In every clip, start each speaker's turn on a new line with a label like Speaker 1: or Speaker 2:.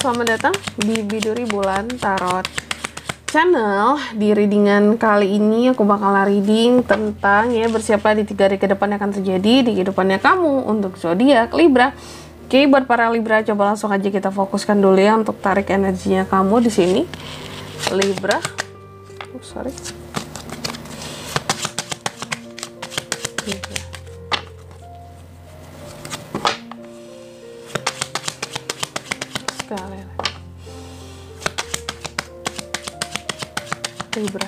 Speaker 1: selamat datang di Biduri Bulan Tarot Channel. Di readingan kali ini aku bakal reading tentang ya, bersiaplah di 3 hari ke depan yang akan terjadi di kehidupannya kamu untuk zodiak Libra. Oke, buat para Libra coba langsung aja kita fokuskan dulu ya untuk tarik energinya kamu di sini Libra. Sorry. Sekalian Libra.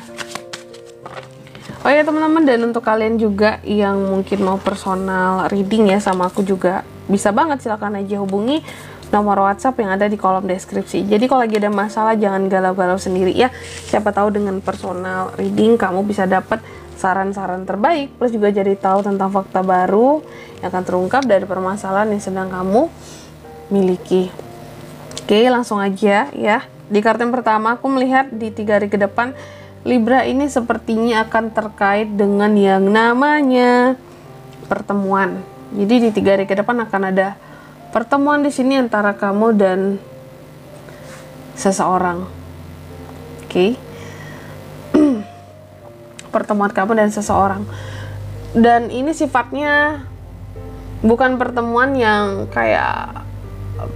Speaker 1: Oh ya teman-teman, dan untuk kalian juga yang mungkin mau personal reading ya sama aku juga bisa banget, silahkan aja hubungi nomor WhatsApp yang ada di kolom deskripsi. Jadi kalau lagi ada masalah jangan galau-galau sendiri ya, siapa tahu dengan personal reading kamu bisa dapat saran-saran terbaik, plus juga jadi tahu tentang fakta baru yang akan terungkap dari permasalahan yang sedang kamu miliki. Oke, langsung aja ya. Di kartu yang pertama aku melihat di 3 hari ke depan Libra ini sepertinya akan terkait dengan yang namanya pertemuan. Jadi di 3 hari ke depan akan ada pertemuan di sini antara kamu dan seseorang. Oke. Pertemuan kamu dan seseorang. Dan ini sifatnya bukan pertemuan yang kayak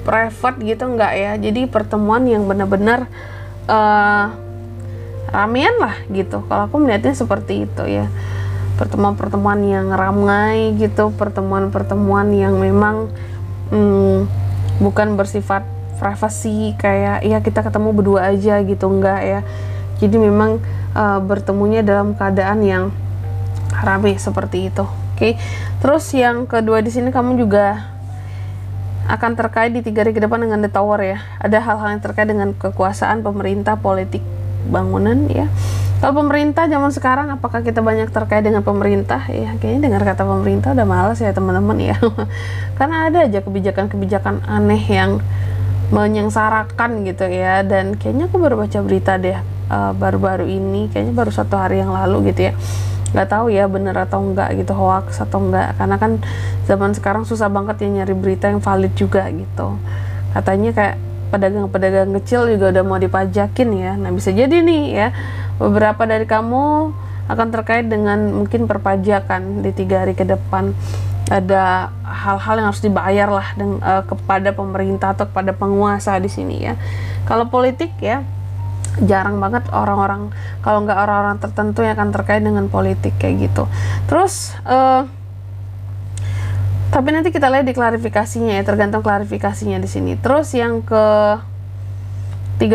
Speaker 1: private gitu, enggak ya. Jadi pertemuan yang benar-benar ramean lah gitu. Kalau aku melihatnya seperti itu ya. Pertemuan-pertemuan yang ramai gitu, pertemuan-pertemuan yang memang bukan bersifat privasi kayak ya kita ketemu berdua aja gitu, enggak ya. Jadi memang bertemunya dalam keadaan yang ramai seperti itu. Oke. Terus yang kedua di sini kamu juga akan terkait di 3 hari ke depan dengan The Tower ya. Ada hal-hal yang terkait dengan kekuasaan, pemerintah, politik, bangunan ya. Kalau pemerintah zaman sekarang, apakah kita banyak terkait dengan pemerintah ya? Kayaknya dengar kata pemerintah udah males ya teman-teman ya. Karena ada aja kebijakan-kebijakan aneh yang menyengsarakan gitu ya. Dan kayaknya aku baru baca berita deh baru-baru ini, kayaknya baru 1 hari yang lalu gitu ya. Nggak tahu ya bener atau enggak gitu, hoax atau enggak, karena kan zaman sekarang susah banget ya nyari berita yang valid juga gitu. Katanya kayak pedagang-pedagang kecil juga udah mau dipajakin ya. Nah bisa jadi nih ya, beberapa dari kamu akan terkait dengan mungkin perpajakan di 3 hari ke depan. Ada hal-hal yang harus dibayar lah kepada pemerintah atau kepada penguasa di sini ya. Kalau politik ya, jarang banget orang-orang, kalau nggak orang-orang tertentu yang akan terkait dengan politik kayak gitu. Terus tapi nanti kita lihat di klarifikasinya ya, tergantung klarifikasinya di sini. Terus yang ketiga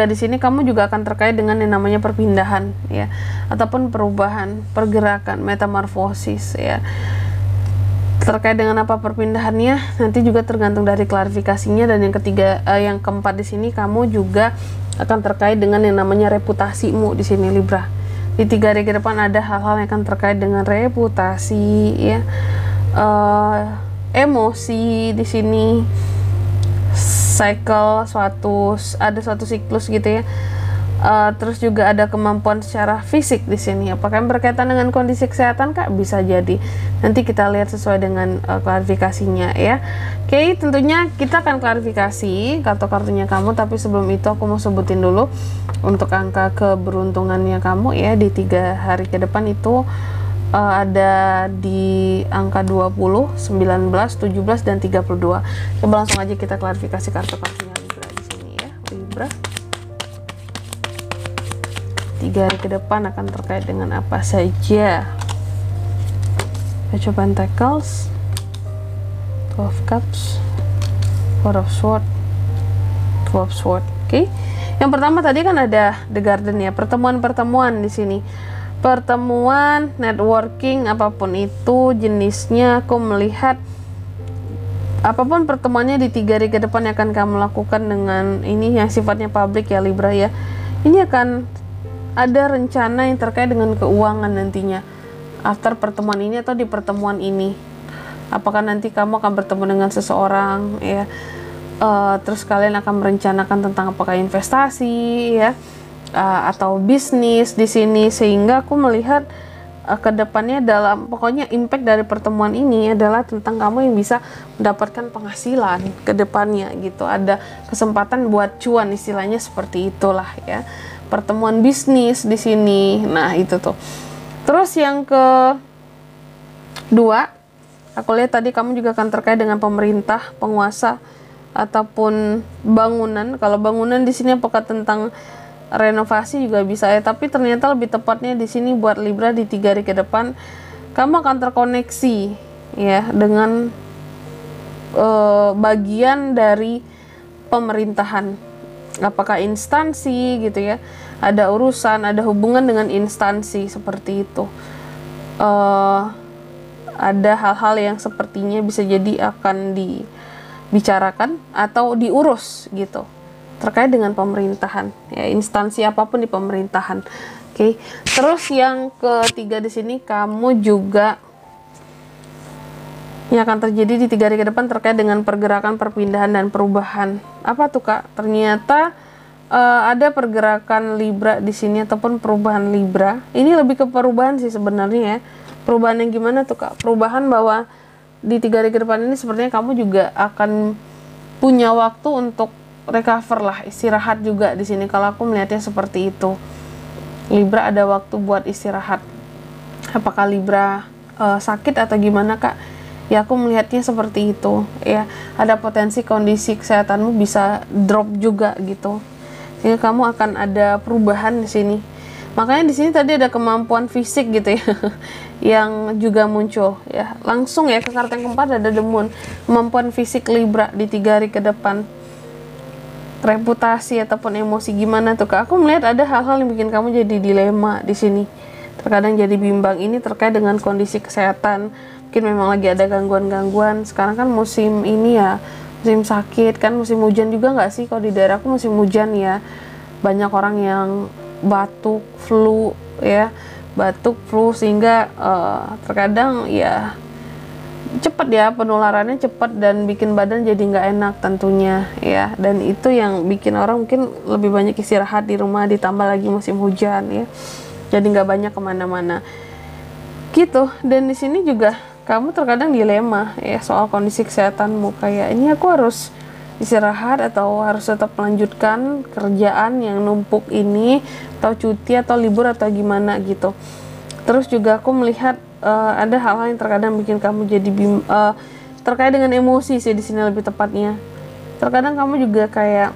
Speaker 1: di sini kamu juga akan terkait dengan yang namanya perpindahan ya, ataupun perubahan, pergerakan, metamorfosis ya. Terkait dengan apa perpindahannya nanti juga tergantung dari klarifikasinya. Dan yang ketiga, yang keempat di sini kamu juga akan terkait dengan yang namanya reputasimu di sini Libra. Di 3 hari ke depan ada hal-hal yang akan terkait dengan reputasi ya, emosi di sini, cycle ada suatu siklus gitu ya. Terus juga ada kemampuan secara fisik di sini. Apakah yang berkaitan dengan kondisi kesehatan Kak? Bisa jadi. Nanti kita lihat sesuai dengan klarifikasinya ya. Oke, tentunya kita akan klarifikasi kartu-kartunya kamu, tapi sebelum itu aku mau sebutin dulu untuk angka keberuntungannya kamu ya di 3 hari ke depan itu ada di angka 20, 19, 17 dan 32. Coba langsung aja kita klarifikasi kartu-kartunya Libra di sini ya. Libra 3 hari ke depan akan terkait dengan apa saja? Page of Pentacles, 12 Cups, 4 of Swords, 12 Swords. Oke. Yang pertama tadi kan ada The Garden ya, pertemuan-pertemuan di sini. Pertemuan, networking, apapun itu jenisnya, aku melihat apapun pertemuannya di 3 hari ke depan yang akan kamu lakukan dengan ini yang sifatnya publik ya Libra ya. Ini akan ada rencana yang terkait dengan keuangan nantinya after pertemuan ini atau di pertemuan ini. Apakah nanti kamu akan bertemu dengan seseorang ya, terus kalian akan merencanakan tentang apakah investasi ya, atau bisnis di sini, sehingga aku melihat kedepannya dalam pokoknya impact dari pertemuan ini adalah tentang kamu yang bisa mendapatkan penghasilan kedepannya gitu, ada kesempatan buat cuan istilahnya seperti itulah ya, pertemuan bisnis di sini. Nah itu tuh. Terus yang kedua, aku lihat tadi kamu juga akan terkait dengan pemerintah, penguasa ataupun bangunan. Kalau bangunan di sini apakah tentang renovasi juga bisa ya, tapi ternyata lebih tepatnya di sini buat Libra di 3 hari ke depan kamu akan terkoneksi ya dengan bagian dari pemerintahan, apakah instansi gitu ya, ada urusan, ada hubungan dengan instansi seperti itu. Ada hal-hal yang sepertinya bisa jadi akan dibicarakan atau diurus gitu terkait dengan pemerintahan ya, instansi apapun di pemerintahan. Oke. Terus yang ketiga di sini kamu juga yang akan terjadi di 3 hari ke depan terkait dengan pergerakan, perpindahan dan perubahan. Apa tuh Kak? Ternyata ada pergerakan Libra di sini ataupun perubahan Libra. Ini lebih ke perubahan sih sebenarnya ya. Perubahan yang gimana tuh Kak? Perubahan bahwa di 3 hari ke depan ini sepertinya kamu juga akan punya waktu untuk recover lah, istirahat juga di sini. Kalau aku melihatnya seperti itu. Libra ada waktu buat istirahat. Apakah Libra sakit atau gimana Kak? Ya aku melihatnya seperti itu ya. Ada potensi kondisi kesehatanmu bisa drop juga gitu. Sehingga kamu akan ada perubahan di sini. Makanya di sini tadi ada kemampuan fisik gitu ya yang juga muncul ya. Langsung ya ke kartu yang keempat ada The Moon. Kemampuan fisik Libra di 3 hari ke depan. Reputasi ataupun emosi gimana tuh Kak? Aku melihat ada hal-hal yang bikin kamu jadi dilema di sini. Terkadang jadi bimbang, ini terkait dengan kondisi kesehatan. Mungkin memang lagi ada gangguan-gangguan. Sekarang kan musim ini ya, musim sakit kan, musim hujan juga nggak sih? Kalau di daerahku musim hujan ya, banyak orang yang batuk, flu ya, batuk, flu sehingga terkadang ya cepat ya, penularannya cepat dan bikin badan jadi nggak enak tentunya ya. Dan itu yang bikin orang mungkin lebih banyak istirahat di rumah, ditambah lagi musim hujan ya, jadi nggak banyak kemana-mana gitu. Dan di sini juga kamu terkadang dilema ya soal kondisi kesehatanmu, kayak ini aku harus istirahat atau harus tetap melanjutkan kerjaan yang numpuk ini, atau cuti atau libur atau gimana gitu. Terus juga aku melihat ada hal-hal yang terkadang bikin kamu jadi terkait dengan emosi sih di sini lebih tepatnya. Terkadang kamu juga kayak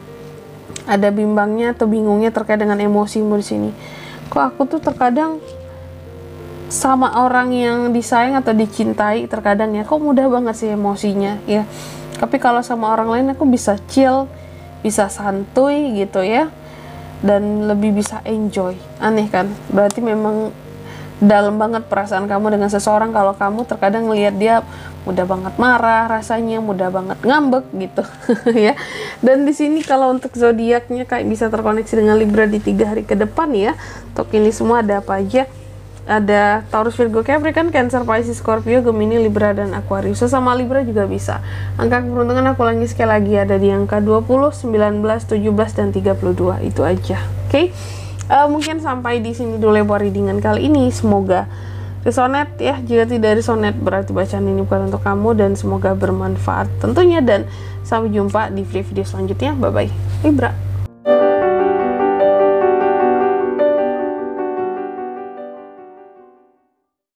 Speaker 1: ada bimbangnya atau bingungnya terkait dengan emosimu di sini. Kok aku tuh terkadang sama orang yang disayang atau dicintai terkadang ya, kok mudah banget sih emosinya ya. Tapi kalau sama orang lain aku bisa chill, bisa santuy gitu ya, dan lebih bisa enjoy. Aneh kan? Berarti memang dalam banget perasaan kamu dengan seseorang kalau kamu terkadang ngelihat dia mudah banget marah, rasanya mudah banget ngambek gitu ya. Dan di sini kalau untuk zodiaknya kayak bisa terkoneksi dengan Libra di 3 hari ke depan ya. Untuk ini semua ada apa aja? Ada Taurus, Virgo, Capricorn, Cancer, Pisces, Scorpio, Gemini, Libra, dan Aquarius. Sesama Libra juga bisa. Angka keberuntungan aku ulangi sekali lagi, ada di angka 20, 19, 17, dan 32. Itu aja. Oke? Mungkin sampai di sini dulu ya buat readingan kali ini. Semoga resonate ya. Jika tidak resonate berarti bacaan ini bukan untuk kamu, dan semoga bermanfaat tentunya. Dan sampai jumpa di video selanjutnya. Bye bye Libra.